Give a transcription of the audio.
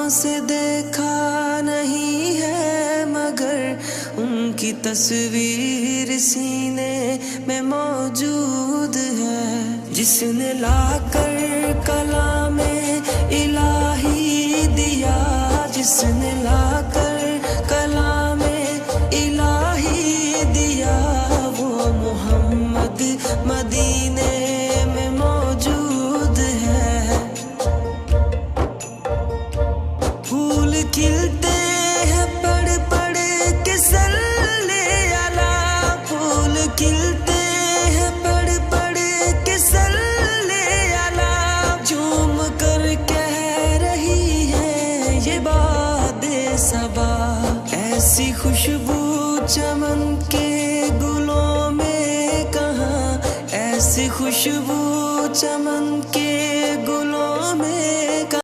آنکھوں سے دیکھا نہیں ہے مگر ان کی تصویر سینے میں موجود ہے. جس نے لا کر کلام الہی دیا، جس نے لا کر کلام الہی دیا، وہ محمد مدینے میں موجود ہے. پھول کھلتے ہیں پڑھ پڑھ کے صلی علی، پھول کھلتے ہیں پڑھ پڑھ کے صلی علی. جھوم کر کہہ رہی ہے یہ باد صبا، ایسی خوشبو چمن کے گلوں میں کہاں، ایسی خوشبو چمن کے گلوں میں